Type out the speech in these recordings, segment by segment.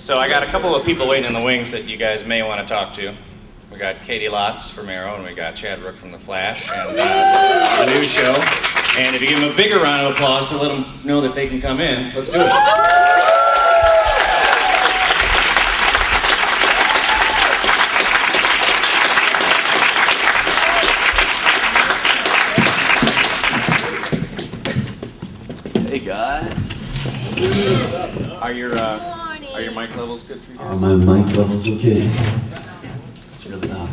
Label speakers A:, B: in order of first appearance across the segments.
A: So I got a couple of people waiting in the wings that you guys may want to talk to. We got Caity Lotz from Arrow, and we got Rook from The Flash, and the news show. And if you give them a bigger round of applause to let them know that they can come in, let's do it.
B: Hey guys.
A: Are your mic levels good for you guys?
B: Are my mic levels okay? It's really not.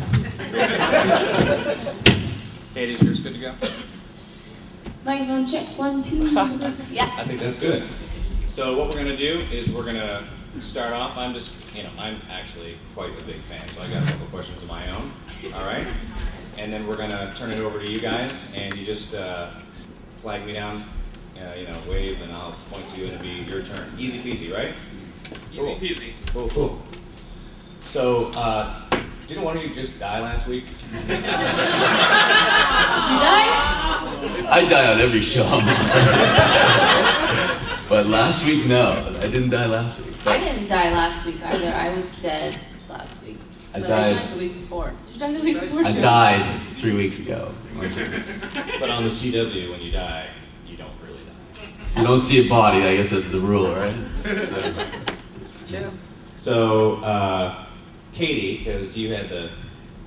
A: Katie's yours good to go?
C: Microphone check, 1, 2. Yeah.
A: I think that's good. So what we're gonna do is we're gonna start off. I'm actually quite a big fan, so I got a couple questions of my own. All right, and then we're gonna turn it over to you guys, and you just flag me down, wave, and I'll point to you, and it'll be your turn. Easy peasy, right?
D: Easy peasy.
A: Cool. So, didn't one of you just die last week?
C: You die?
B: I die on every show. But last week, no. I didn't die last week.
C: I didn't die last week either. I was dead last week.
B: I
C: But
B: died.
C: I died the week before. Did you die the week before?
B: I
C: too?
B: died 3 weeks ago.
A: But on the CW, when you die, you don't really die.
B: You don't see a body, I guess that's the rule, right?
C: It's true.
A: So, Caity, because you had the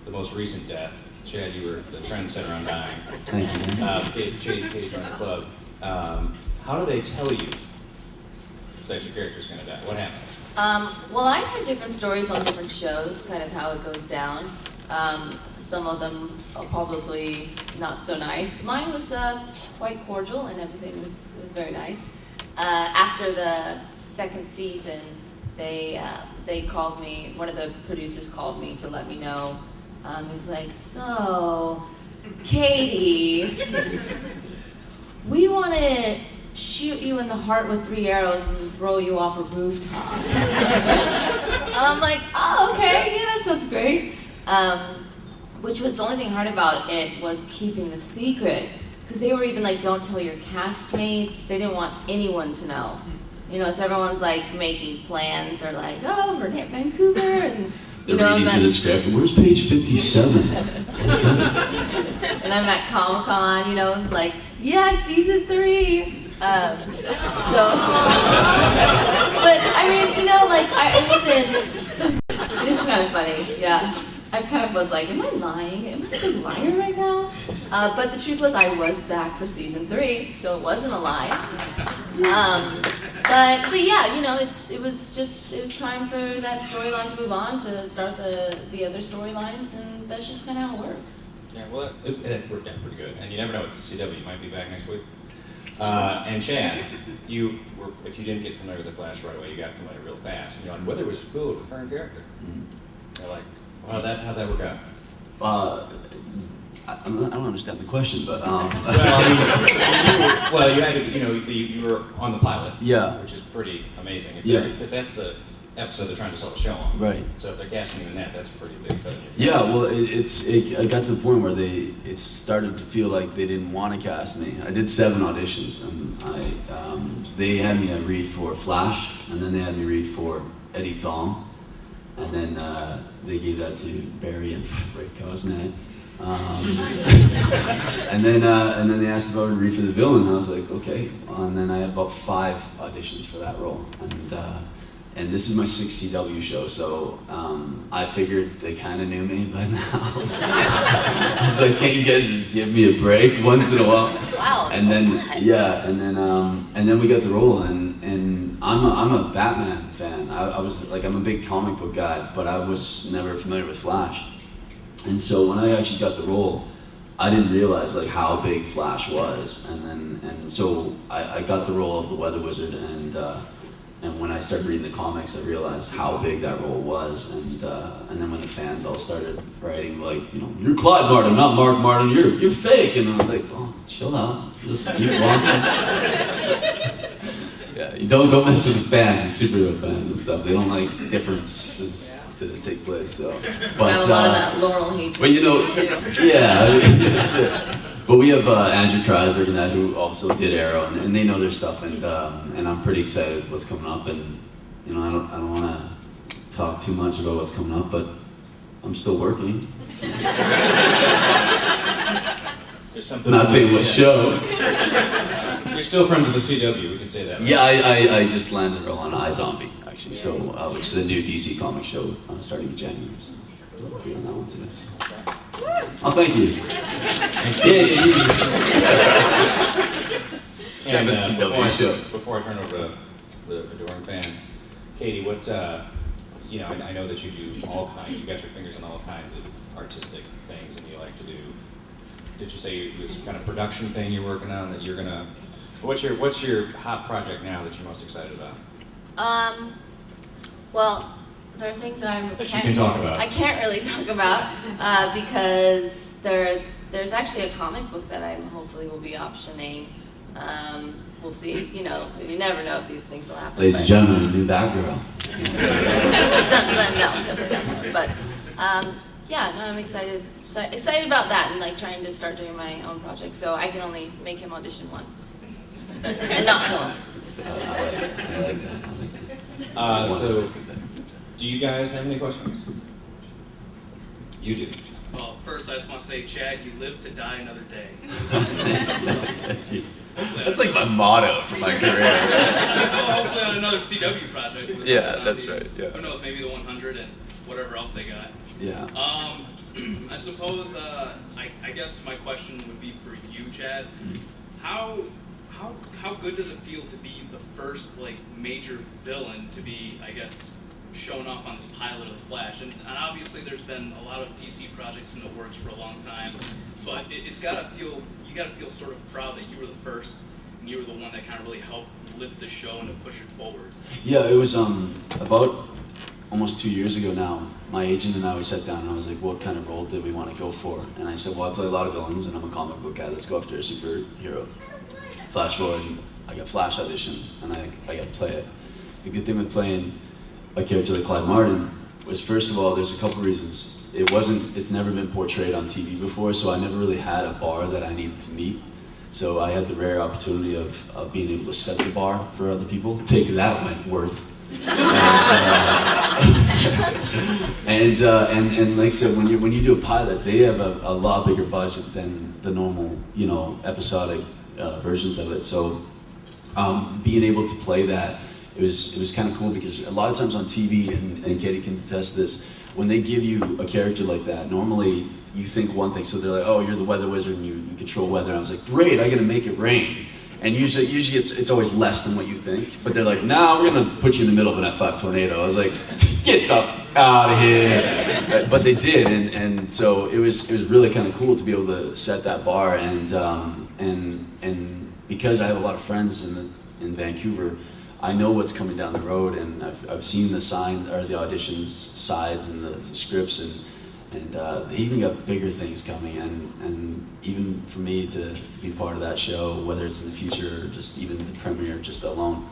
A: most recent death. Chad, you were the trendsetter on dying.
B: Thank you.
A: Caity joined the club. How do they tell you that your character's going to die? What happens?
C: Well, I've heard different stories on different shows, kind of how it goes down. Some of them are probably not so nice. Mine was quite cordial, and everything was very nice. After the second season, they called me. One of the producers called me to let me know. He was like, "So, Caity, we want to shoot you in the heart with 3 arrows and throw you off a rooftop." I'm like, "Oh, okay, yeah, that sounds great." Which was the only thing hard about it was keeping the secret, because they were even like, "Don't tell your castmates." They didn't want anyone to know. So everyone's like making plans. They're like, "Oh, we're at Vancouver," and
B: They're reading through the script. Where's page 57?
C: And I'm at Comic-Con, like, yeah, season 3. But I mean, it is kind of funny, yeah. I kind of was like, am I lying? Am I a big liar right now? But the truth was I was back for season 3, so it wasn't a lie. But yeah, it was time for that storyline to move on, to start the other storylines, and that's just kind of how it works.
A: Yeah, well, it worked out pretty good. And you never know, it's the CW. You might be back next week. And Chad, if you didn't get familiar with The Flash right away, you got familiar real fast. And you're like, Weather was a cool recurring character. They're like, how'd that work out?
B: I don't understand the question, but
A: you had you were on the pilot,
B: yeah,
A: which is pretty amazing. Because that's the episode they're trying to sell the show on.
B: Right.
A: So if they're casting you in that, that's a pretty big thing.
B: Yeah, well, it got to the point where it started to feel like they didn't want to cast me. I did 7 auditions, and they had me read for Flash, and then they had me read for Eddie Thong, and then they gave that to Barry and Rick Cosnett. And then they asked if I would read for the villain, and I was like, okay. And then I had about 5 auditions for that role, and this is my 6th CW show, so I figured they kind of knew me by now. I was like, can't you guys just give me a break once in a while?
C: Wow.
B: And then and then we got the role, and I'm a Batman fan. I'm a big comic book guy, but I was never familiar with Flash. And so when I actually got the role, I didn't realize like how big Flash was, and so I got the role of the Weather Wizard, and when I started reading the comics, I realized how big that role was, and then when the fans all started writing like, you're Clyde Martin, not Mark Martin, you're fake, and I was like, oh, chill out, just keep watching. Yeah, you don't mess with the fans, the superhero fans and stuff. They don't like differences to take place. So, but
C: got a lot of that Laurel hate.
B: But yeah, that's it. But we have Andrew Kreisberg and that, who also did Arrow, and they know their stuff, and I'm pretty excited with what's coming up, and I don't want to talk too much about what's coming up, but I'm still working.
A: There's something.
B: I'm not saying what show.
A: You're still friends with the CW, we can say that. Right?
B: Yeah, I just landed a role on iZombie, actually, so, which is a new DC comic show starting in January. So I'll be on that one today. So. Oh, thank you. Seventh CW show.
A: Before I turn over to the adoring fans, Caity, what, you know, I know that you do all kinds, you got your fingers in all kinds of artistic things and you like to do, did you say this kind of production thing you're working on that you're gonna, what's your hot project now that you're most excited about?
C: Well, there are things that
A: you can talk about.
C: I can't really talk about because there's actually a comic book that I hopefully will be optioning. We'll see. You know, you never know if these things will happen.
B: Ladies and gentlemen, a new Batgirl.
C: No, but yeah, no, I'm excited about that and like trying to start doing my own project. So I can only make him audition once and not kill him.
B: I like that.
A: So, do you guys have any questions? You do.
D: Well, first I just want to say, Chad, you live to die another day.
B: That's like my motto for my career.
D: Well, hopefully on another CW project.
B: Yeah, that's right. Yeah.
D: Who knows? Maybe the 100 and whatever else they got.
B: Yeah.
D: I suppose. I guess my question would be for you, Chad. How good does it feel to be the first like major villain to be, I guess, shown off on this pilot of The Flash? And obviously there's been a lot of DC projects in the works for a long time, but you gotta feel sort of proud that you were the first and you were the one that kind of really helped lift the show and to push it forward.
B: Yeah, it was about almost 2 years ago now. My agent and I, we sat down and I was like, what kind of role did we want to go for? And I said, well, I play a lot of villains and I'm a comic book guy. Let's go after a superhero. Flash forward, I got Flash audition and I got to play it. The good thing with playing a character like Clyde Martin was, first of all, there's a couple reasons. It's never been portrayed on TV before, so I never really had a bar that I needed to meet. So I had the rare opportunity of being able to set the bar for other people. Take that, Wentworth. And like I said, when you do a pilot, they have a lot bigger budget than the normal, you know, episodic versions of it. So being able to play that, it was kind of cool because a lot of times on TV, and Caity can attest this, when they give you a character like that, normally you think one thing, so they're like, oh, you're the weather wizard and you control weather. And I was like, great, I get to make it rain. And usually it's always less than what you think. But they're like, nah, we're gonna put you in the middle of an F5 tornado. I was like, get the out of here. But they did, and so it was really kind of cool to be able to set that bar. And because I have a lot of friends in Vancouver, I know what's coming down the road, and I've seen the auditions sides and the scripts, and they even got bigger things coming, and even for me to be part of that show, whether it's in the future or just even the premiere just alone,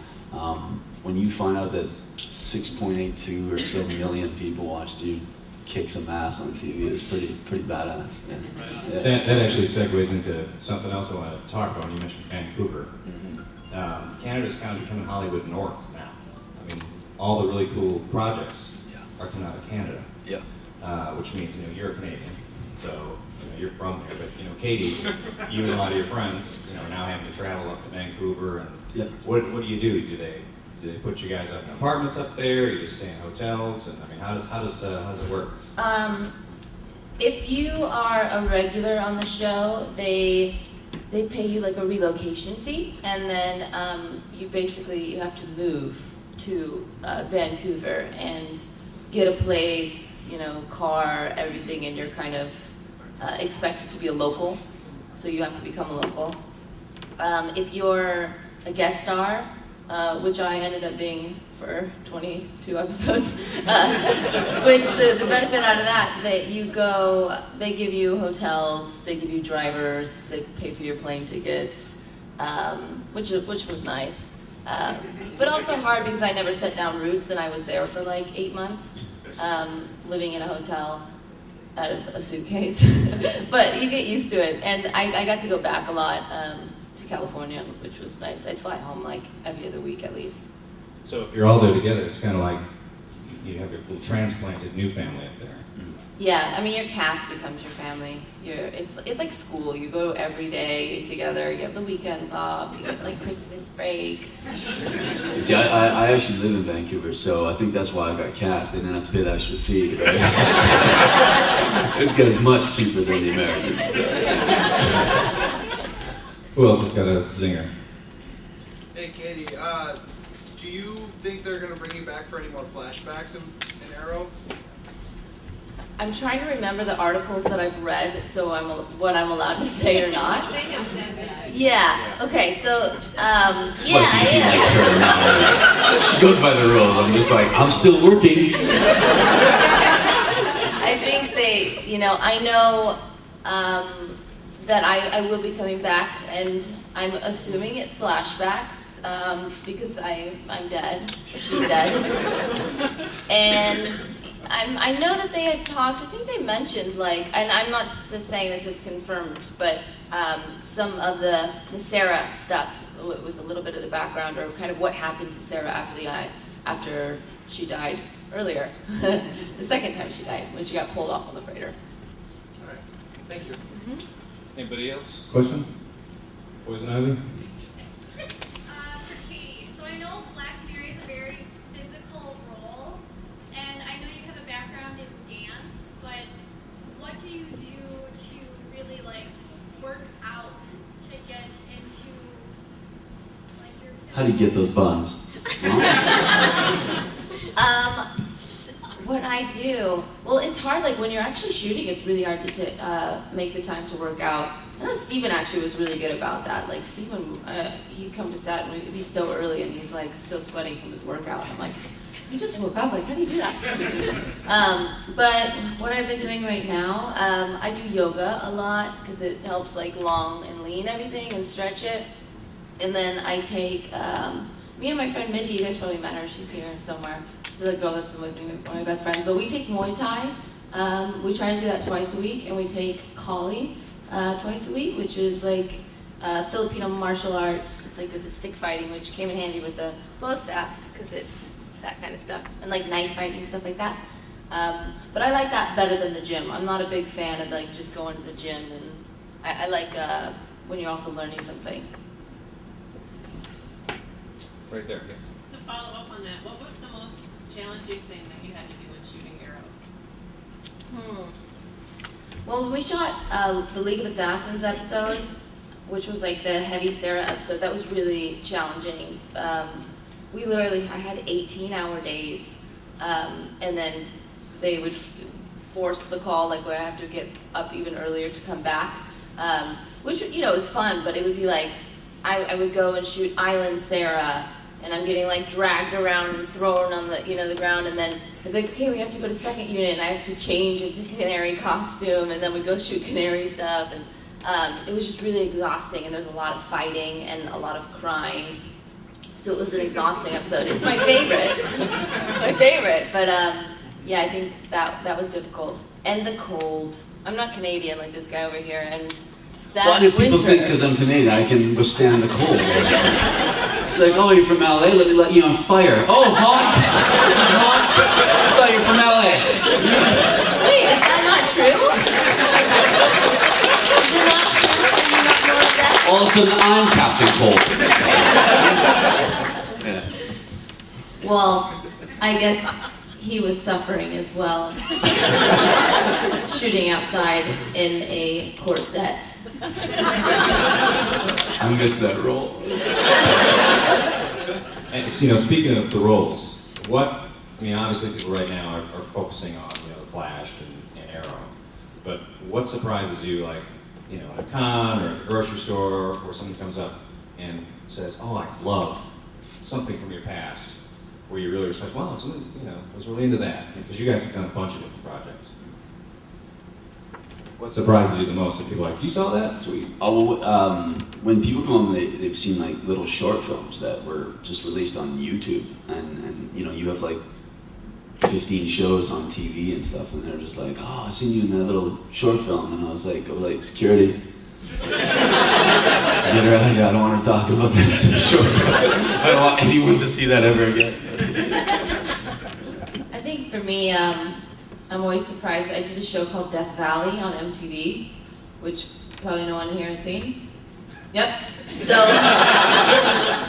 B: when you find out that 6.82 or so million people watched you kick some ass on TV, it's pretty badass. Yeah. Yeah,
A: that actually segues into something else I want to talk about when you mentioned Vancouver. Canada's kind of becoming Hollywood North now. I mean, all the really cool projects are coming out of Canada.
B: Yeah.
A: Which means, you know, you're a Canadian, so you know, you're from there. But you know, Caity, you and a lot of your friends, you know, are now having to travel up to Vancouver. And what do you do? Do they put you guys up in apartments up there? Or you just stay in hotels? And I mean, how does it work?
C: If you are a regular on the show, they pay you like a relocation fee, and then you have to move to Vancouver and get a place, you know, car, everything, and you're kind of expected to be a local, so you have to become a local. If you're a guest star, which I ended up being for 22 episodes, which the benefit out of that they give you hotels, they give you drivers, they pay for your plane tickets, which was nice. But also hard because I never set down roots, and I was there for like 8 months, living in a hotel out of a suitcase. But you get used to it, and I got to go back a lot to California, which was nice. I'd fly home like every other week at least.
A: So if you're all there together, it's kind of like you have your little transplanted new family up there.
C: Yeah, I mean your cast becomes your family. It's like school. You go every day together. You have the weekends off. You get like Christmas break.
B: See, I actually live in Vancouver, so I think that's why I got cast. They didn't have to pay the extra fee, right? This guy's much cheaper than the Americans.
A: Who else has got a zinger?
E: Hey, Caity, do you think they're going to bring you back for any more flashbacks in Arrow?
C: I'm trying to remember the articles that I've read, so what I'm allowed to say or not.
F: They have said that.
C: Yeah. Okay. So,
B: That's why
C: yeah,
B: DC
C: yeah.
B: likes her now. She goes by the rules. I'm just like, I'm still working.
C: I think I know that I will be coming back, and I'm assuming it's flashbacks because I'm dead, or she's dead, and I know that they had talked. I think they mentioned and I'm not saying this is confirmed, but some of the Sarah stuff with a little bit of the background or kind of what happened to Sarah after she died earlier, the second time she died when she got pulled off on the freighter.
E: All right, thank you.
A: Anybody else? Question? Poison Ivy?
F: For Caity, so I know Black Fury is a very physical role, and I know you have a background in dance, but what do you do to really work out to get into your
B: How do you get those buns?
C: What I do, well, it's hard. Like when you're actually shooting, it's really hard to make the time to work out. I know Steven actually was really good about that. Like Steven, he'd come to set and it'd be so early, and he's like still sweating from his workout. I'm like, he just woke up. Like, how do you do that? But what I've been doing right now, I do yoga a lot because it helps long and lean everything and stretch it. And then I take. Me and my friend Mindy, you guys probably met her, she's here somewhere. She's the girl that's been with me, one of my best friends. But we take Muay Thai. We try to do that twice a week, and we take Kali twice a week, which is Filipino martial arts. It's like the stick fighting, which came in handy with the bow staffs, because it's that kind of stuff. And knife fighting, stuff like that. But I like that better than the gym. I'm not a big fan of just going to the gym, and I like when you're also learning something.
A: Right there.
G: To follow up on that, what was the most challenging thing that you had to do when shooting Arrow?
C: Well, when we shot the League of Assassins episode, which was the heavy Sarah episode, that was really challenging. I had 18-hour days, and then they would force the call, where I have to get up even earlier to come back, which, was fun, but it would be I would go and shoot Island Sarah, and I'm getting dragged around and thrown on the the ground, and then they'd be like, okay, we have to go to second unit, and I have to change into Canary costume, and then we go shoot Canary stuff, and it was just really exhausting, and there's a lot of fighting and a lot of crying, so it was an exhausting episode. It's my favorite, but yeah, I think that was difficult, and the cold. I'm not Canadian like this guy over here, and that
B: Why do people
C: winter,
B: think because I'm Canadian I can withstand the cold? It's like, oh, you're from LA, let me light you on fire. Oh, hot! This is hot? I thought you were from LA.
C: Wait, is that not true? Is it not true? Can you not know that?
B: All of a sudden, I'm Captain Cold. Yeah.
C: Well, I guess he was suffering as well. Shooting outside in a corset.
B: I missed that role.
A: And speaking of the roles, obviously people right now are focusing on the Flash and Arrow, but what surprises you, at a con or at a grocery store, where someone comes up and says, "Oh, I love something from your past," where you really respect, "Wow, someone was really into that," because you guys have done a bunch of different projects. What surprises you the most? If people are like, "You saw that? Sweet."
B: Oh, well, when people come on, they've seen little short films that were just released on YouTube, and you have 15 shows on TV and stuff, and they're just like, "Oh, I seen you in that little short film," and I was like, "Security, get her out of here. I don't want her talking about that short film. I don't want anyone to see that ever again."
C: I think me, I'm always surprised. I did a show called Death Valley on MTV, which probably no one here has seen. Yep. So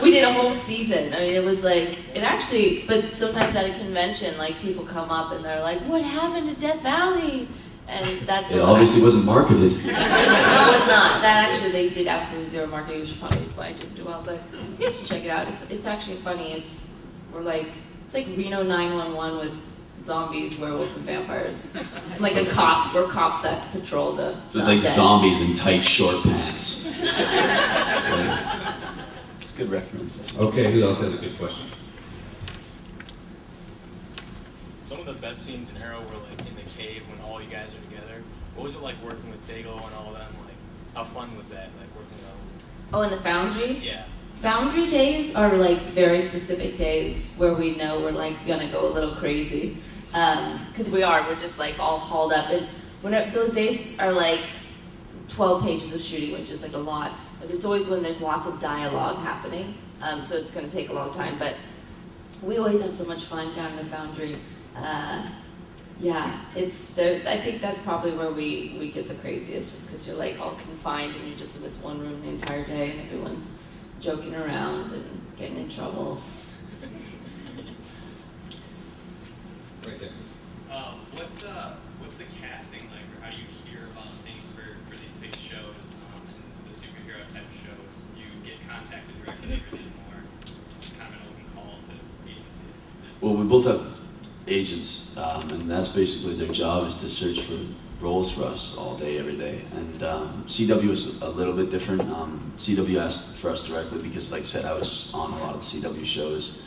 C: we did a whole season. I mean, it was like, it actually, but sometimes at a convention, like people come up and they're like, what happened to Death Valley? And that's
B: It obviously wasn't marketed.
C: No, it was not. That actually, they did absolutely zero marketing, which probably why it didn't do well. But you guys should check it out. It's actually funny. It's like Reno 911 with zombies, werewolves, and vampires. I'm like a cop. We're cops that patrol the.
B: So it's like
C: dead.
B: zombies in tight short pants. It's a good reference.
A: Okay, who else has a good question?
H: Some of the best scenes in Arrow were like in the cave when all you guys are together. What was it like working with Dago and all them? Like, how fun was that? Like working with
C: Oh, in the Foundry?
H: Yeah.
C: Foundry days are like very specific days where we know we're like gonna go a little crazy. Because we're just like all hauled up. And whenever, those days are like 12 pages of shooting, which is like a lot. But it's always when there's lots of dialogue happening. So it's gonna take a long time. But we always have so much fun down in the Foundry. Yeah, it's there. I think that's probably where we get the craziest, just because you're like all confined and you're just in this one room the entire day and everyone's joking around and getting in trouble.
A: Right there.
D: What's the casting like, or how do you hear about things for these big shows and the superhero type shows? Do you get contacted directly, or is it more kind of an open call to agencies?
B: Well, we both have agents, and that's basically their job, is to search for roles for us all day, every day. And CW is a little bit different. CW asked for us directly because, like I said, I was on a lot of CW shows,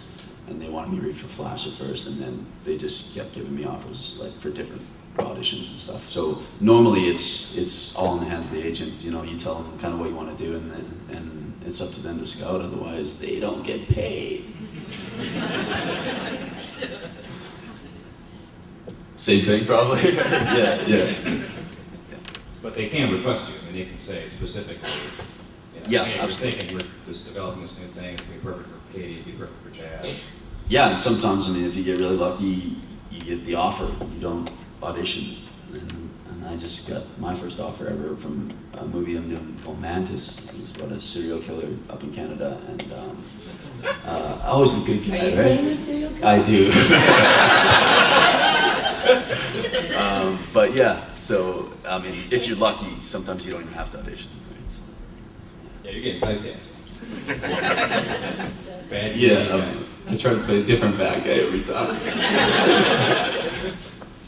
B: and they wanted me to read for Flash at first, and then they just kept giving me offers like for different auditions and stuff. So normally it's all in the hands of the agent. You know, you tell them kind of what you want to do, and it's up to them to scout. Otherwise, they don't get paid. Same thing, probably. yeah.
A: But they can request you, and they can say specifically, you know,
B: Yeah,
A: hey, we're
B: absolutely.
A: thinking we're just developing this new thing, it's gonna be perfect for Caity, it'd be perfect for Chad.
B: Yeah, and sometimes, I mean, if you get really lucky, you get the offer. You don't audition. And I just got my first offer ever from a movie I'm doing called Mantis. It's about a serial killer up in Canada, and I was a good guy,
C: Are you
B: right?
C: playing the serial killer?
B: I do. But yeah, so I mean, if you're lucky, sometimes you don't even have to audition. Right? So,
A: Yeah, you're getting typecast. Bad
B: yeah, I try to play a different bad guy every time.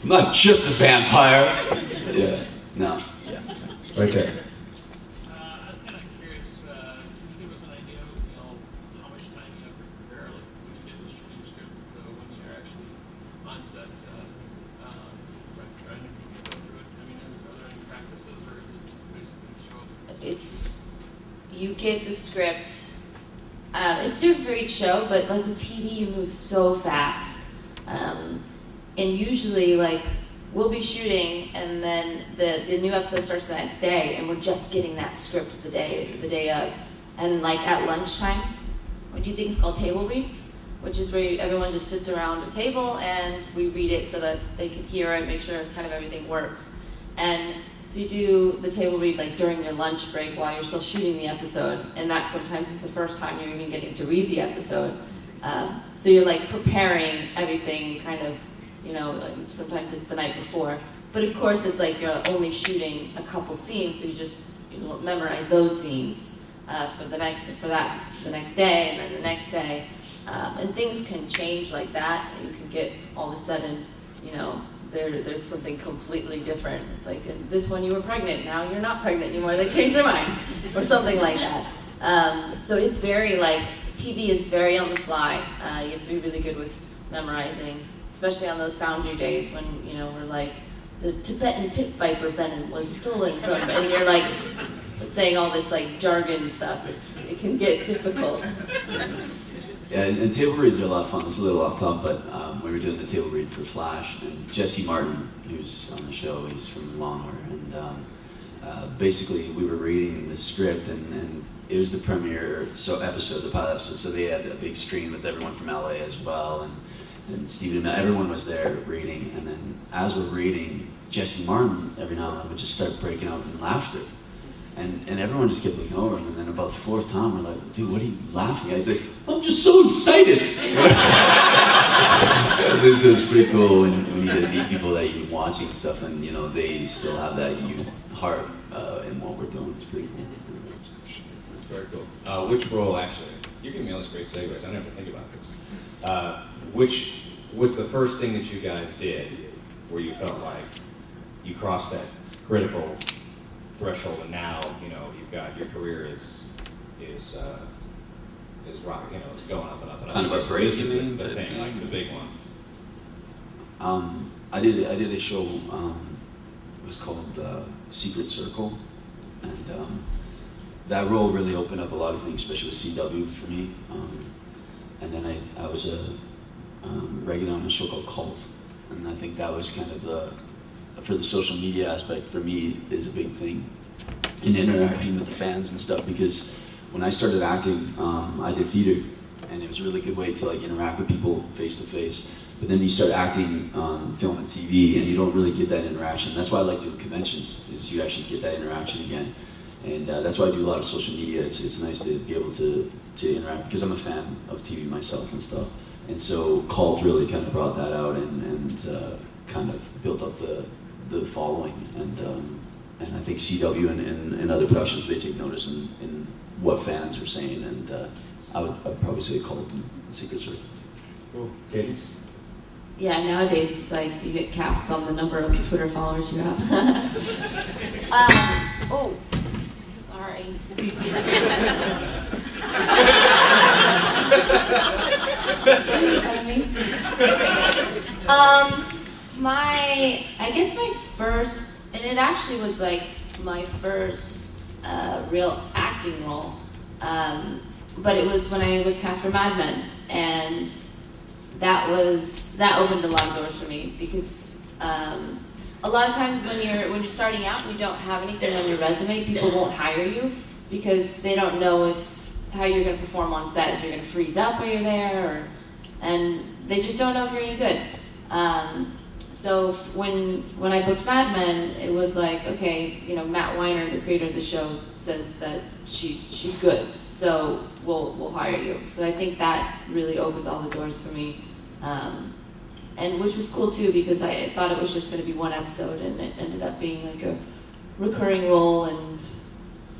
B: I'm not just a vampire. Yeah, no, yeah.
A: Right there.
I: I was kind of curious, can you give us an idea of, how much time you have to prepare, like when you get the shooting script, when you're actually on set, trying to go through it? I mean, are there any practices, or is it basically show up?
C: You get the script. It's different for each show, but like with TV, you move so fast. And usually, like, we'll be shooting, and then the new episode starts the next day, and we're just getting that script the day of. And like at lunchtime, what do you think is called table reads? Which is where everyone just sits around a table and we read it so that they can hear it, make sure kind of everything works. And so you do the table read like during your lunch break while you're still shooting the episode, and that sometimes is the first time you're even getting to read the episode. So you're like preparing everything kind of, sometimes it's the night before. But of course it's like you're only shooting a couple scenes, so you just memorize those scenes for the next day, and then the next day. And things can change like that. You can get all of a sudden, there's something completely different. It's like, in this one you were pregnant, now you're not pregnant anymore. They changed their minds, or something like that. So it's very TV is very on the fly. You have to be really good with memorizing, especially on those Foundry days when, we're like, the Tibetan pit viper venom was stolen from, and you're like, saying all this jargon stuff. It can get difficult.
B: Yeah, and table reads are a lot of fun. It's a little off top, but we were doing the table read for Flash, and Jesse Martin, who's on the show, he's from Law & Order, and basically we were reading the script, and it was the premiere episode, the pilot episode, so they had a big screen with everyone from LA as well, and Stephen, everyone was there reading, and then as we're reading, Jesse Martin every now and then would just start breaking out in laughter. And everyone just kept looking over him, and then about the fourth time, we're like, dude, what are you laughing at? He's like, I'm just so excited. So it's pretty cool when you get to meet people that you're watching and stuff, and you know, they still have that youth heart in what we're doing. It's pretty cool.
A: That's very cool. Which role, actually, you're giving me all these great segues, I don't have to think about this. Which was the first thing that you guys did where you felt like you crossed that critical threshold, and now, you know, you've got, your career is rocking, you know, it's going up and up and up.
B: Kind of a break,
A: This
B: you
A: is
B: mean?
A: the thing, like the big one.
B: I did a show, it was called Secret Circle, and that role really opened up a lot of things, especially with CW for me. And then I was a regular on a show called Cult, and I think that was kind of for the social media aspect for me is a big thing in interacting with the fans and stuff, because when I started acting, I did theater, and it was a really good way to like interact with people face to face. But then you start acting on film and TV, and you don't really get that interaction. That's why I like doing conventions, is you actually get that interaction again. And that's why I do a lot of social media. It's nice to be able to interact, because I'm a fan of TV myself and stuff. And so Cult really kind of brought that out and kind of built up the following. And I think CW and other productions, they take notice in what fans are saying. And I'd probably say Cult and Secret Circle.
A: Cool. Katie?
C: Yeah, nowadays it's like you get cast on the number of Twitter followers you have. Oh, sorry. I guess my first, and it actually was like my first real acting role, but it was when I was cast for Mad Men, and that opened a lot of doors for me, because a lot of times when you're starting out and you don't have anything on your resume, people won't hire you because they don't know how you're going to perform on set, if you're going to freeze up while you're there, and they just don't know if you're any good. So when I booked Mad Men, it was like, okay, you know, Matt Weiner, the creator of the show, says that she's good, so we'll hire you. So I think that really opened all the doors for me. And which was cool too, because I thought it was just going to be one episode, and it ended up being like a recurring role, and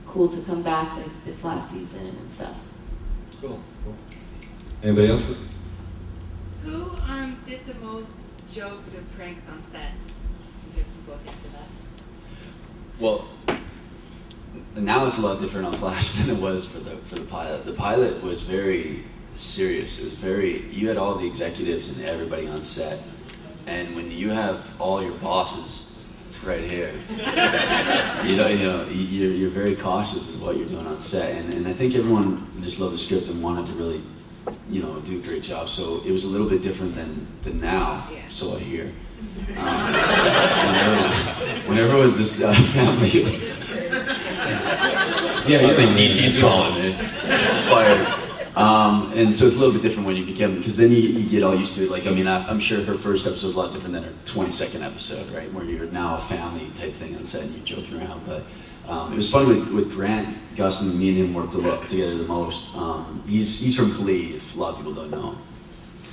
C: cool to come back like this last season and stuff.
A: Cool. Anybody else?
J: Who did the most jokes or pranks on set? You guys can both answer that.
B: Well, now it's a lot different on Flash than it was for the pilot. The pilot was very serious. It was you had all the executives and everybody on set, and when you have all your bosses right here, you're very cautious of what you're doing on set, and I think everyone just loved the script and wanted to really, do a great job. So it was a little bit different than now.
J: Yeah.
B: So I hear. When everyone's just family.
A: Yeah,
B: I think DC's calling it. Fired. And so it's a little bit different when you become, because then you get all used to it. Like, I mean, I'm sure her first episode is a lot different than her 22nd episode, right? Where you're now a family type thing on set and you're joking around. But it was funny with Grant Gustin, me and him worked together the most. He's from Glee, if a lot of people don't know.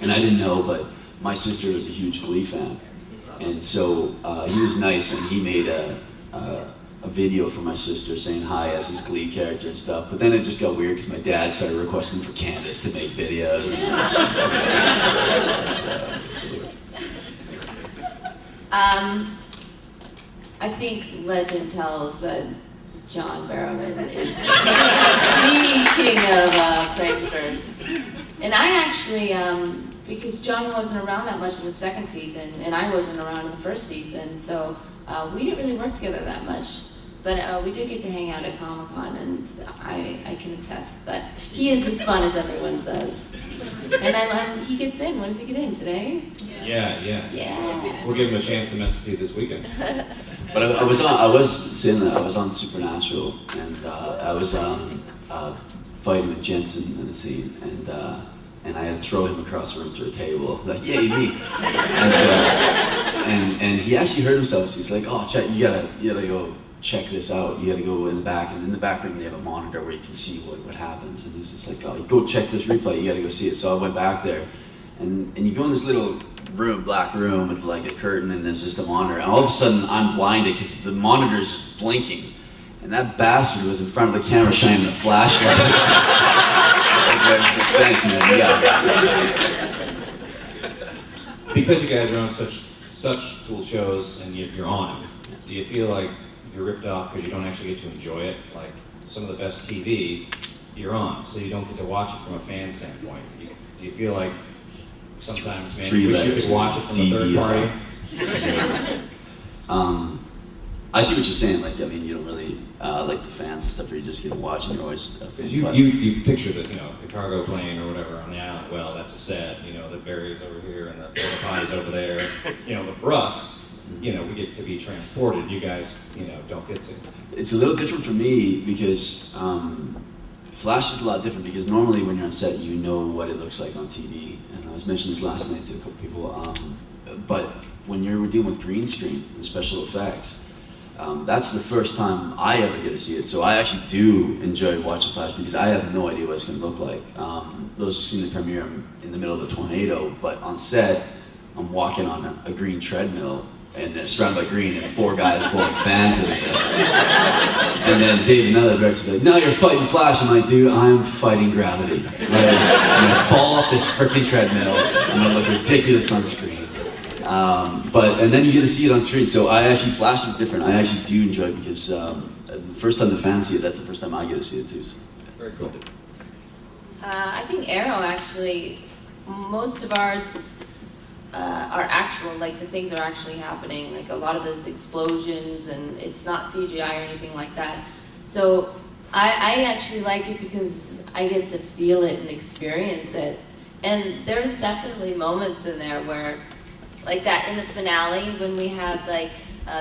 B: And I didn't know, but my sister was a huge Glee fan. And so he was nice, and he made a video for my sister saying hi as his Glee character and stuff. But then it just got weird because my dad started requesting for Candace to make videos.
C: I think legend tells that John Barrowman is the king of pranksters. And I actually, because John wasn't around that much in the second season, and I wasn't around in the first season, so we didn't really work together that much. But we did get to hang out at Comic-Con, and I can attest that he is as fun as everyone says. And he gets in. When does he get in? Today?
A: Yeah. We'll give him a chance to mess with you this weekend.
B: But I was on Supernatural, and I was fighting with Jensen in the scene, and and I had to throw him across the room through a table, like, yay, me. And he actually hurt himself, so he's like, oh, Chet, you gotta go check this out. You gotta go in the back, and in the back room they have a monitor where you can see what happens. And he's just like, oh, go check this replay, you gotta go see it. So I went back there, and you go in this little room, black room with like a curtain, and there's just a monitor, and all of a sudden I'm blinded because the monitor's blinking, and that bastard was in front of the camera shining a flashlight. Thanks, man. Yeah.
A: Because you guys are on such cool shows and you're on them, do you feel like you're ripped off because you don't actually get to enjoy it? Like some of the best TV you're on, so you don't get to watch it from a fan standpoint. Do you feel like sometimes, man, you wish you could watch it from a third party?
B: I see what you're saying. Like, I mean, you don't really like the fans and stuff, where you just get to watch and you're always.
A: Because you picture the the cargo plane or whatever on the island. Well, that's a set. The berries over here and the porta potties over there. But for us, we get to be transported. You guys, don't get to.
B: It's a little different for me because Flash is a lot different, because normally when you're on set, you know what it looks like on TV. And I was mentioning this last night to a couple people. But when you're dealing with green screen and special effects, that's the first time I ever get to see it. So I actually do enjoy watching Flash because I have no idea what it's going to look like. Those who've seen the premiere, I'm in the middle of the tornado, but on set, I'm walking on a green treadmill, and they're surrounded by green, and 4 guys blowing fans at it. And then Dave, another director's like, "No, you're fighting Flash." I'm like, "Dude, I'm fighting gravity. I'm gonna fall off this freaking treadmill. I'm gonna look ridiculous on screen." And then you get to see it on screen. So Flash is different. I actually do enjoy it because the first time the fans see it, that's the first time I get to see it too. So.
A: Very cool.
C: I think Arrow actually, most of ours are actual, like the things are actually happening, like a lot of those explosions, and it's not CGI or anything like that. So I actually like it because I get to feel it and experience it. And there's definitely moments in there where, like that in the finale, when we have like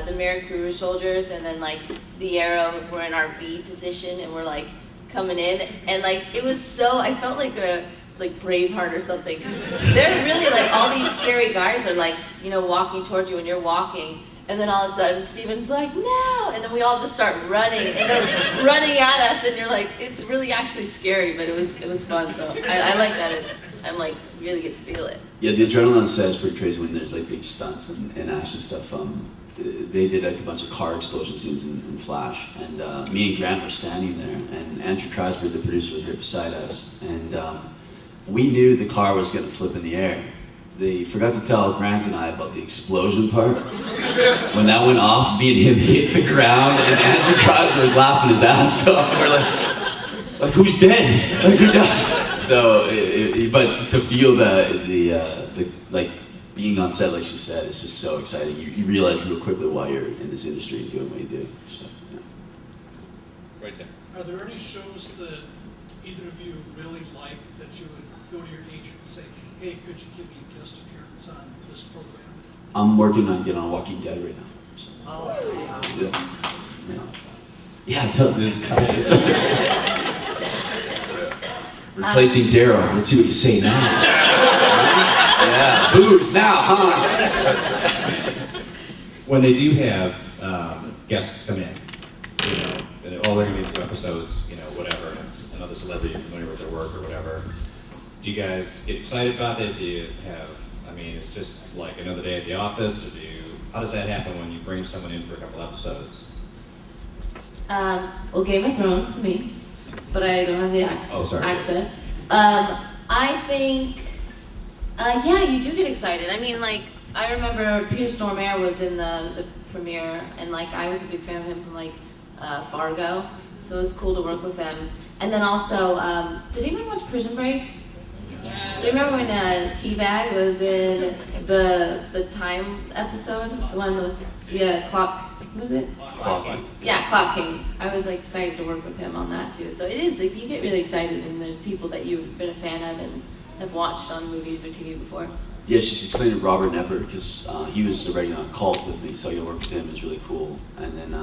C: the Mercury soldiers and then like the Arrow, we're in our V position and we're like coming in, and like it was so, I felt like it's like Braveheart or something. They're really like, all these scary guys are like, walking towards you and you're walking, and then all of a sudden Steven's like, "No!" And then we all just start running, and they're running at us, and you're like, it's really actually scary, but it was fun. So I like that. I'm like, really get to feel it.
B: Yeah, the adrenaline on set is pretty crazy when there's like big stunts and action stuff. They did like a bunch of car explosion scenes in Flash, and me and Grant were standing there, and Andrew Crosby, the producer, was right beside us, and we knew the car was going to flip in the air. They forgot to tell Grant and I about the explosion part. When that went off, me and him hit the ground, and Andrew Crosby was laughing his ass off, and we're like, who's dead? Like, who died? So, but to feel the like being on set, like she said, it's just so exciting. You realize real quickly why you're in this industry and doing what you do. So, yeah.
A: Right there.
I: Are there any shows that either of you really like that you would go to your agent and say, "Hey, could you give me a guest appearance on this program?"
B: I'm working on getting on Walking Dead right now. So. Yeah, tell them. Replacing Daryl. Let's see what you say now. Yeah, booze now, huh?
A: When they do have guests come in, and all they're going to be 2 episodes, whatever, and it's another celebrity you're familiar with their work or whatever, do you guys get excited about it? Do you have, it's just like another day at the office, or how does that happen when you bring someone in for a couple episodes?
C: Well, Game of Thrones to me, but I don't have the accent. I think, yeah, you do get excited. I remember Peter Stormare was in the premiere, and I was a big fan of him from Fargo, so it was cool to work with him. And then also, did anyone watch Prison Break? So you remember when Teabag was in the Time episode, the one with Clock? What was it?
B: Clock King.
C: Yeah, Clock King. I was excited to work with him on that too. So it is you get really excited, and there's people that you've been a fan of and have watched on movies or TV before.
B: Yeah, she's explaining to Robert Nepper because he was already on Cult with me, so I got to work with him. It was really cool. And then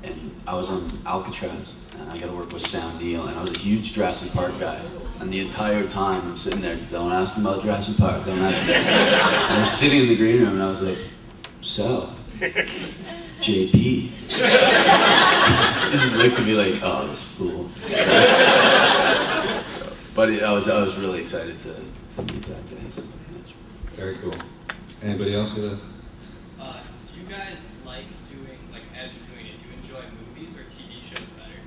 B: and I was on Alcatraz, and I got to work with Sam Neill, and I was a huge Jurassic Park guy. And the entire time I'm sitting there, don't ask him about Jurassic Park, don't ask him. And I'm sitting in the green room and I was like, so, JP. He just looked at me like, oh, this fool. So, but I was really excited to meet that guy. So,
A: Very cool. Anybody else with a?
K: Do you guys like doing, like as you're doing it, do you enjoy movies or TV shows better?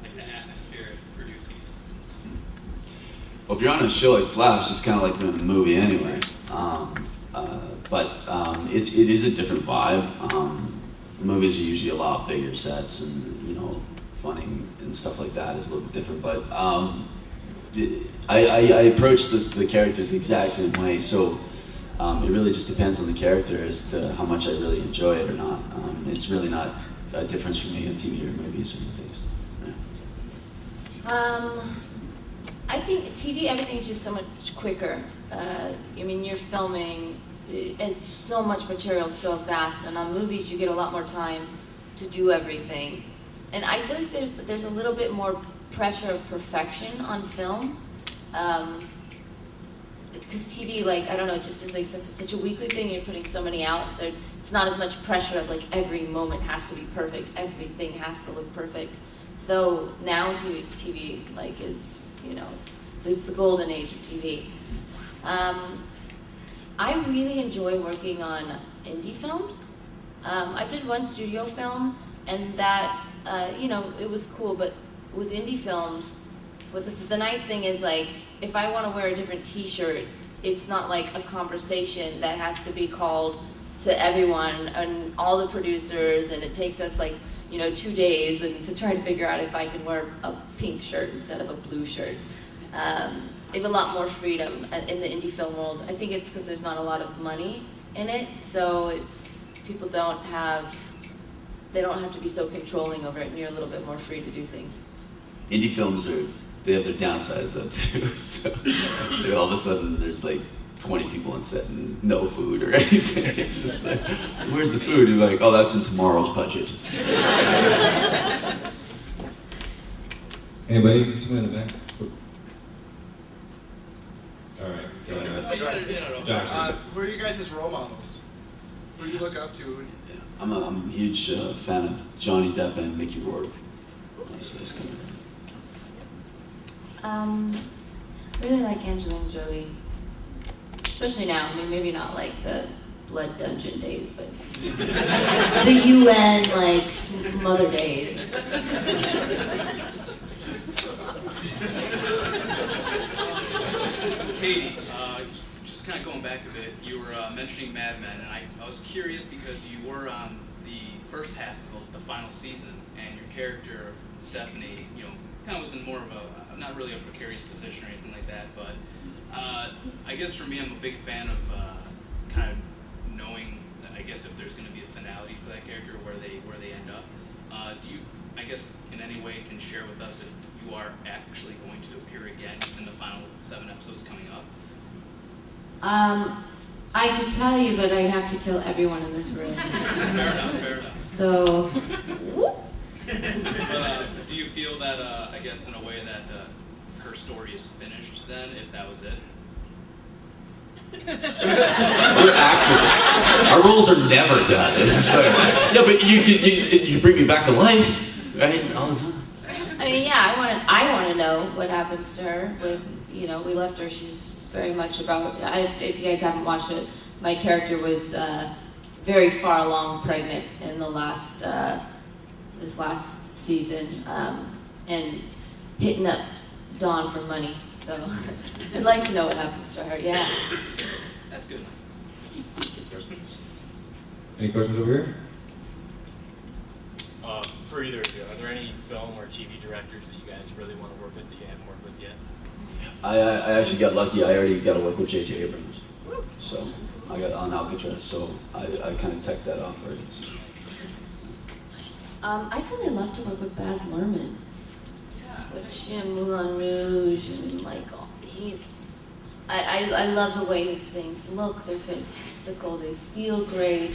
K: Like the atmosphere of producing it?
B: well, if you're on a show like Flash, it's kind of like doing a movie anyway. It is a different vibe. Movies are usually a lot bigger sets, and funning and stuff like that is a little bit different. But I approach the characters the exact same way. So it really just depends on the character as to how much I really enjoy it or not. It's really not a difference for me in TV or movies or movies. Yeah.
C: I think TV, everything's just so much quicker. You're filming, it's so much material so fast, and on movies you get a lot more time to do everything. And I feel like there's a little bit more pressure of perfection on film. Because TV, I don't know, it just seems like since it's such a weekly thing, you're putting so many out, it's not as much pressure of every moment has to be perfect, everything has to look perfect. Though now TV is, it's the golden age of TV. I really enjoy working on indie films. I did one studio film, and that, it was cool, but with indie films, the nice thing is, if I want to wear a different t-shirt, it's not like a conversation that has to be called to everyone and all the producers, and it takes us 2 days and to try to figure out if I can wear a pink shirt instead of a blue shirt. I have a lot more freedom in the indie film world. I think it's because there's not a lot of money in it, so people don't have to be so controlling over it, and you're a little bit more free to do things.
B: Indie films they have their downsides though too. So all of a sudden there's 20 people on set and no food or anything. It's just where's the food? You're like, oh, that's in tomorrow's budget.
A: Anybody? Someone in the back? All right. Go ahead. Josh.
E: Who are you guys' role models? Who do you look up to?
B: I'm a huge fan of Johnny Depp and Mickey Rourke. That's kind of...
C: Really like Angelina Jolie, especially now. Maybe not the Blood Dungeon days, but the UN Mother days.
D: Caity, just kind of going back a bit, you were mentioning Mad Men, and I was curious because you were on the first half of the final season, and your character, Stephanie, kind of was in more of not really a precarious position or anything like that, but I guess for me, I'm a big fan of kind of knowing, I guess, if there's going to be a finality for that character, where they end up. Do you, I guess, in any way can share with us if you are actually going to appear again in the final 7 episodes coming up?
C: I could tell you, but I'd have to kill everyone in this room.
D: Fair enough.
C: So.
D: Do you feel that, I guess, in a way that her story is finished then, if that was it?
B: We're actors. Our roles are never done. It's no, but you bring me back to life, right? All the time.
C: I want to know what happens to her. We left her. She's very much about. If you guys haven't watched it, my character was very far along pregnant in the last. This last season, and hitting up Dawn for money. So I'd like to know what happens to her. Yeah.
D: That's good.
A: Any questions over here?
H: For either of you, are there any film or TV directors that you guys really want to work with that you haven't worked with yet?
B: I actually got lucky. I already got to work with J.J. Abrams, so I got on Alcatraz. So I kind of teched that off already. So.
C: I'd really love to work with Baz Luhrmann, which Moulin Rouge and I love the way these things look. They're fantastical. They feel great.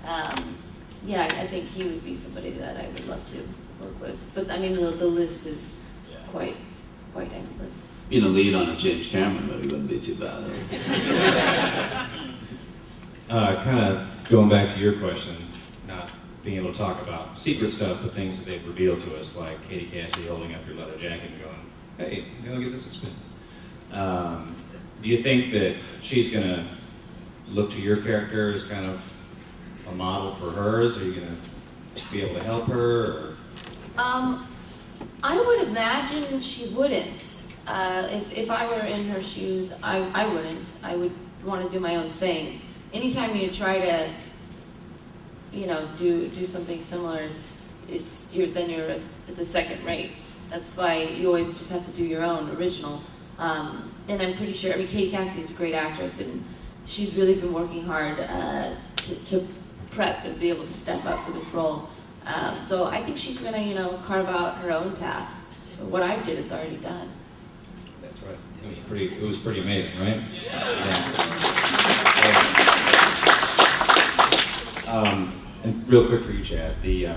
C: I think he would be somebody that I would love to work with. But the list is quite endless.
B: being a lead on a James Cameron movie wouldn't be too bad.
A: Kind of going back to your question, not being able to talk about secret stuff, but things that they've revealed to us, like Katie Cassidy holding up your leather jacket and going, "Hey, you know, get this expensive." Do you think that she's going to look to your character as kind of a model for hers? Are you going to be able to help her? Or?
C: I would imagine she wouldn't. If I were in her shoes, I wouldn't. I would want to do my own thing. Anytime you try to, you know, do something similar, it's a second rate. That's why you always just have to do your own original. And I'm pretty sure, I mean, Katie Cassidy is a great actress, and she's really been working hard to prep and be able to step up for this role. So I think she's gonna, you know, carve out her own path. What I did is already done.
A: That's right. It was pretty amazing, right? Yeah. And real quick for you, Chad, the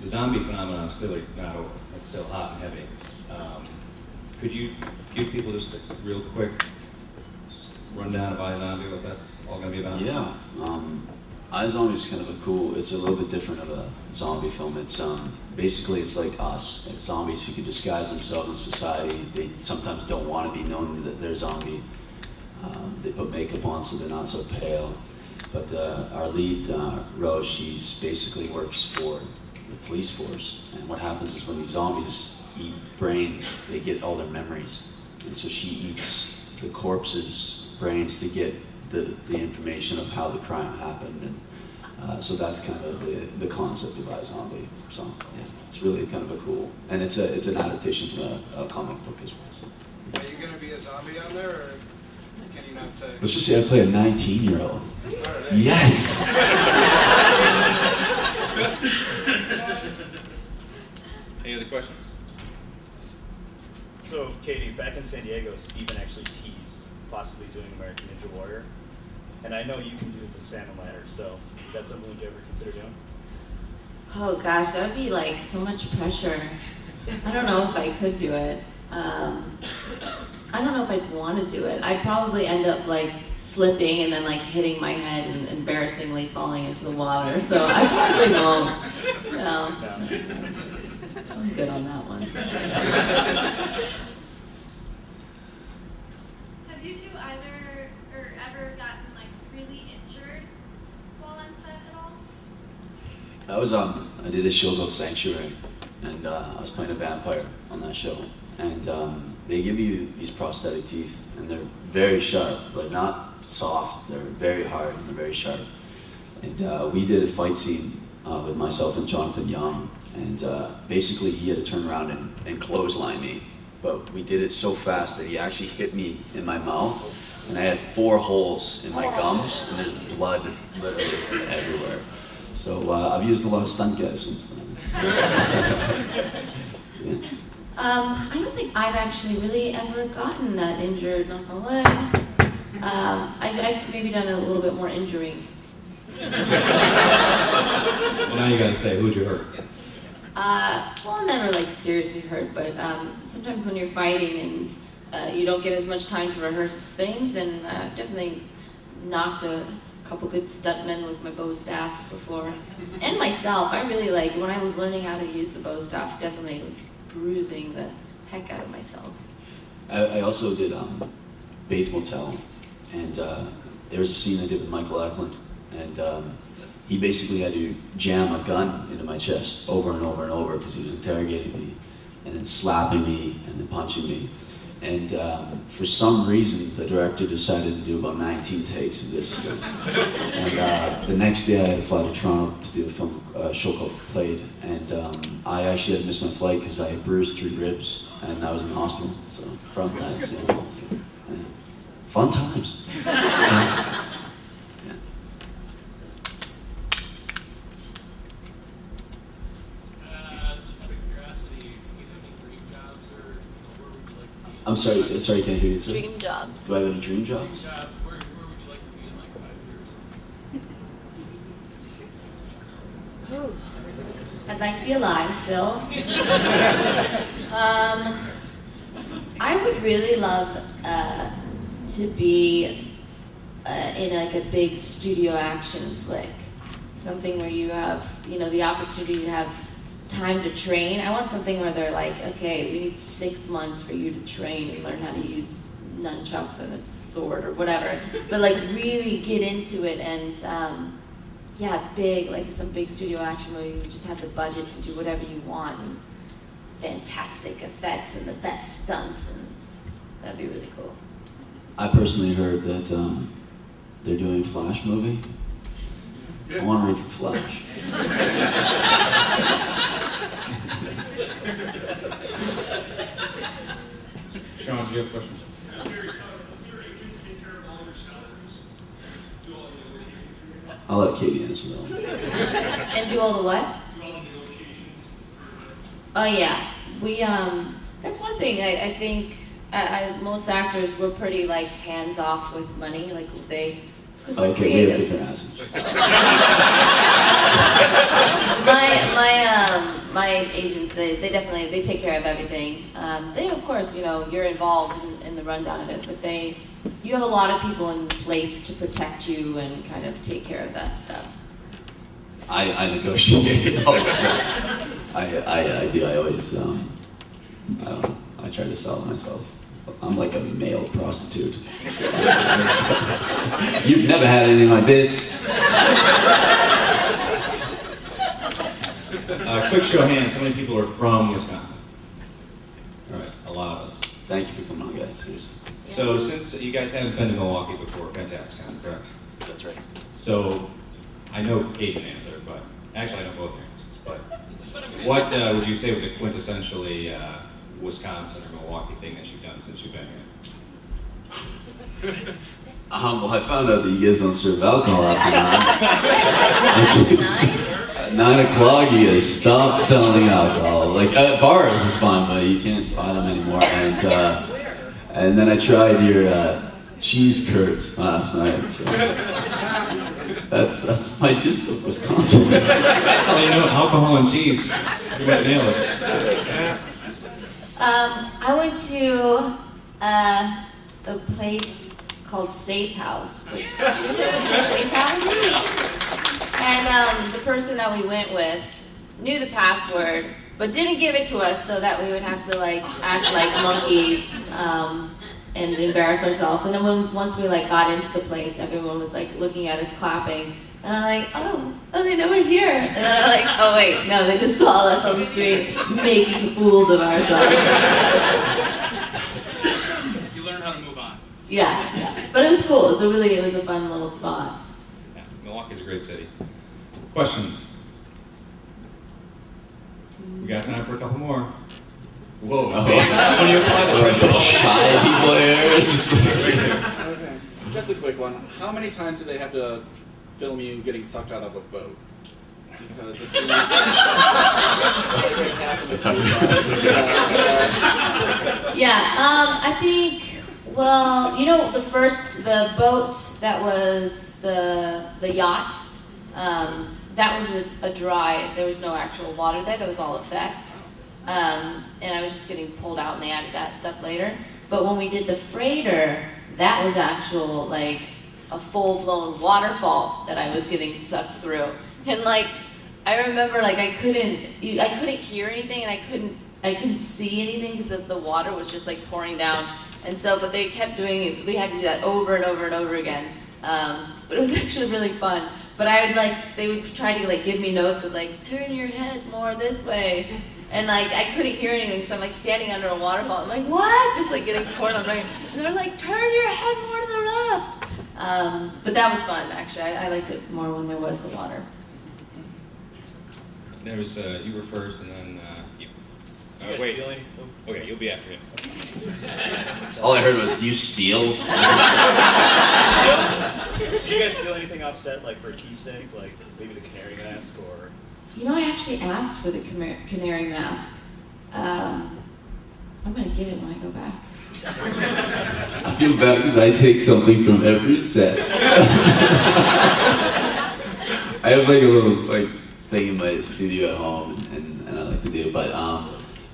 A: zombie phenomenon is clearly not over. It's still hot and heavy. Could you give people just a real quick rundown of iZombie, what that's all going to be about?
B: Yeah, iZombie is kind of it's a little bit different of a zombie film. It's basically it's like us. It's zombies who can disguise themselves in society. They sometimes don't want to be known that they're zombie. They put makeup on so they're not so pale. But our lead, Rose, she's basically works for the police force. And what happens is when these zombies eat brains, they get all their memories. And so she eats the corpses' brains to get the information of how the crime happened. And so that's kind of the concept of iZombie. So yeah, it's really kind of a cool, and it's an adaptation from a comic book as well. So.
E: Are you going to be a zombie on there, or can you not say?
B: Let's just say I play a 19-year-old.
E: Right.
B: Yes!
A: Any other questions?
L: So, Katie, back in San Diego, Steven actually teased possibly doing American Ninja Warrior. And I know you can do the salmon ladder, so is that something you'd ever consider doing?
C: Oh gosh, that would be like so much pressure. I don't know if I could do it. I don't know if I'd want to do it. I'd probably end up like slipping and then like hitting my head and embarrassingly falling into the water. So I probably won't. No. I'm good on that one.
F: Have you two either or ever gotten like really injured while on set at all?
B: I was I did a show called Sanctuary, and I was playing a vampire on that show. And they give you these prosthetic teeth, and they're very sharp, but not soft. They're very hard and they're very sharp. And we did a fight scene with myself and Jonathan Young, and basically he had to turn around and clothesline me. But we did it so fast that he actually hit me in my mouth, and I had 4 holes in my gums, and there's blood literally everywhere. So I've used a lot of stunt guys since then. Yeah.
C: I don't think I've actually really ever gotten that injured, knock on wood. I've maybe done a little bit more injuring.
A: Well, now you got to say, who'd you hurt?
C: Well, never like seriously hurt, but sometimes when you're fighting and you don't get as much time to rehearse things, and I've definitely knocked a couple good stuntmen with my bow staff before. And myself, I really like, when I was learning how to use the bow staff, definitely was bruising the heck out of myself.
B: I also did Bates Motel, and there was a scene I did with Michael Eklund, and he basically had to jam a gun into my chest over and over and over because he was interrogating me, and then slapping me, and then punching me. And for some reason, the director decided to do about 19 takes of this thing. And the next day, I had to fly to Toronto to do a film show called Played. And I actually had to miss my flight because I had bruised 3 ribs, and I was in the hospital. So from that, so, yeah. Fun times. Yeah.
I: Just out of curiosity, do you have any dream jobs, or where would you like to be?
B: I'm sorry, can't hear you. Sorry.
C: Dream jobs.
B: Do I have any dream jobs?
I: Dream jobs, where would you like to be in like 5 years?
C: I'd like to be alive still. I would really love to be in like a big studio action flick, something where you have, you know, the opportunity to have time to train. I want something where they're like, okay, we need 6 months for you to train and learn how to use nunchucks and a sword or whatever, but like really get into it and yeah, big, like some big studio action where you just have the budget to do whatever you want and fantastic effects and the best stunts, and that'd be really cool.
B: I personally heard that they're doing a Flash movie. I want to run for Flash.
A: Sean, do you have questions?
B: I'll let Caity answer that one.
C: And do all the what? Oh yeah, we that's one thing I think most actors were pretty like hands off with money, like they, because we're
B: Okay, we have
C: creatives.
B: different answers.
C: My agents, they definitely, they take care of everything. They, of course, you know, you're involved in the rundown of it, but you have a lot of people in place to protect you and kind of take care of that stuff.
B: I negotiate all the time. I do. I always, I don't know. I try to sell myself. I'm like a male prostitute. You've never had anything like this.
A: Quick show of hands, how many people are from Wisconsin? All right, a lot of us.
B: Thank you for coming on, guys. Seriously.
A: So since you guys haven't been to Milwaukee before, FANTASTICON, correct?
B: That's right.
A: So I know Caity can answer, but actually I know both your answers. But what would you say was a quintessentially Wisconsin or Milwaukee thing that you've done since you've been here?
B: Well, I found out that you guys don't serve alcohol after 9. 9 o'clock, you guys stop selling alcohol. Like at bars is fine, but you can't buy them anymore. And then I tried your cheese curds last night. So. That's my gist of Wisconsin.
A: That's how you know alcohol and cheese. You guys nailed it.
C: I went to a place called Safe House, which Safe House? And the person that we went with knew the password, but didn't give it to us so that we would have to like act like monkeys and embarrass ourselves. And then once we like got into the place, everyone was like looking at us clapping. And I'm like, oh, they know we're here. And then I'm like, oh wait, no, they just saw us on the screen making fools of ourselves.
D: You learn how to move on.
C: Yeah. But it was cool. It was a fun little spot.
A: Yeah, Milwaukee's a great city. Questions? We got time for a couple more. Whoa.
B: Oh.
A: See? When you apply the pressure,
B: Shy people here. It's just...
M: Okay, just a quick one. How many times do they have to film you getting sucked out of a boat? Because it seems
C: I think, well, you know, the boat that was the yacht, that was a dry, there was no actual water there, that was all effects. And I was just getting pulled out and they added that stuff later. But when we did the freighter, that was actual, like, a full-blown waterfall that I was getting sucked through. And like, I remember like I couldn't hear anything and I couldn't see anything because the water was just like pouring down. And so, but they kept doing it, we had to do that over and over and over again. But it was actually really fun. But I would like, they would try to like give me notes of like, turn your head more this way. And like, I couldn't hear anything, so I'm like standing under a waterfall. I'm like, what? Just like getting poured on right. And they were like, turn your head more to the left. But that was fun, actually. I liked it more when there was the water.
A: There was, you were first, and then you.
H: Wait.
A: Okay, you'll be after him.
B: All I heard was, do you steal?
L: Do you guys steal anything off set, like for a keepsake, like maybe the canary mask or?
C: You know, I actually asked for the canary mask. I'm gonna get it when I go back.
B: I feel bad because I take something from every set. I have like a little like thing in my studio at home, and I like to do it. But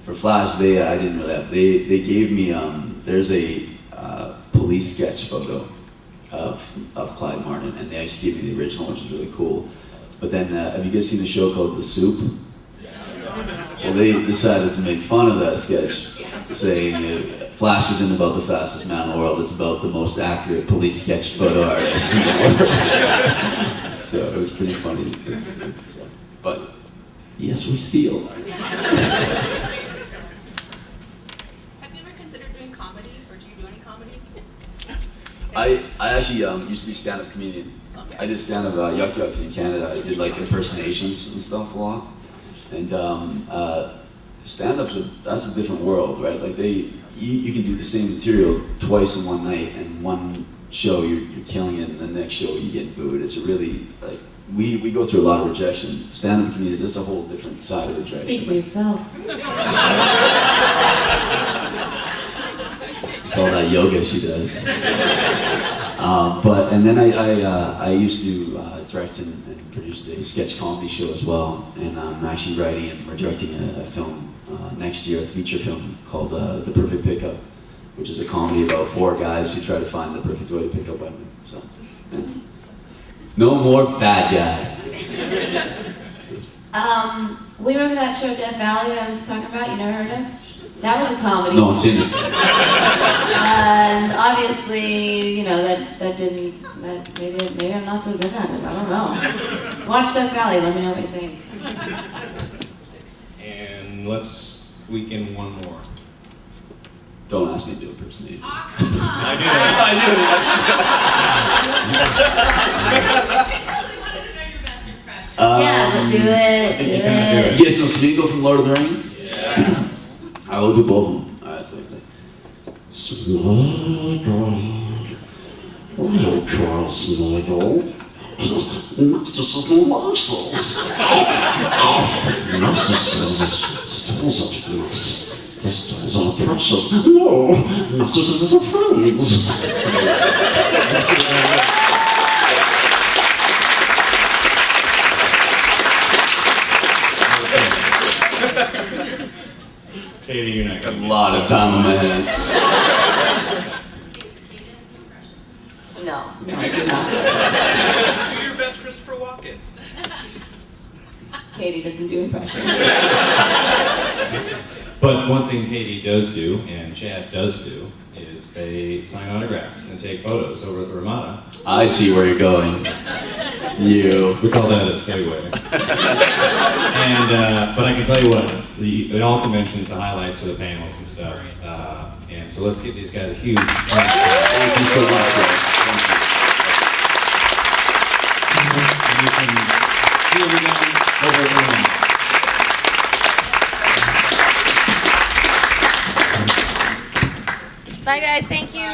B: for Flash, I didn't really have. They gave me there's a police sketch photo of Clyde Martin, and they actually gave me the original, which is really cool. But then, have you guys seen the show called The Soup? Well, they decided to make fun of that sketch, saying Flash isn't about the fastest man in the world, it's about the most accurate police sketch photo artist in the world. So it was pretty funny. But yes, we steal.
N: Have you ever considered doing comedy, or do you do any comedy?
B: I actually used to be a stand-up comedian. I did stand-up Yuck Yucks in Canada. I did like impersonations and stuff a lot. And stand-ups, that's a different world, right? Like you can do the same material twice in one night, and one show you're killing it, and the next show you get booed. It's a really, like, we go through a lot of rejection. Stand-up comedians, it's a whole different side of rejection.
C: Speak for yourself.
B: It's all that yoga she does. And then I used to direct and produce a sketch comedy show as well, and I'm actually writing and we're directing a film next year, a feature film called The Perfect Pickup, which is a comedy about 4 guys who try to find the perfect way to pick up women. So, yeah. No more bad guy.
C: We remember that show Death Valley that I was talking about? You never heard of? That was a comedy.
B: No one's seen it.
C: And obviously, you know, that didn't, maybe I'm not so good at it, I don't know. Watch Death Valley, let me know what you think.
A: And let's squeak in one more.
B: Don't ask me to do impersonation.
A: I knew that.
C: Yeah, do it.
B: You guys know Smeagol from Lord of the Rings?
A: Yeah.
B: I will do both of them. Alright, so
O: Smeagol. Well, Carl Smeagol. Narcissus Narcissus. Narcissus stools are nice. Their stools are precious. No, Narcissus is a friend.
A: Caity, you're not
B: a
A: gonna
B: lot of time on my hands.
C: No, I do not.
D: Do your best Christopher Walken.
C: Caity doesn't do impressions.
A: But one thing Caity does do, and Chad does do, is they sign autographs and take photos over at the Ramada.
B: I see where you're going. You.
A: We call that a segue. And, but I can tell you what, at all conventions, the highlights for the panels and stuff. And so let's give these guys a huge
B: Thank you so much, guys.
A: And you can see everything over at the room.
C: Bye guys, thank you.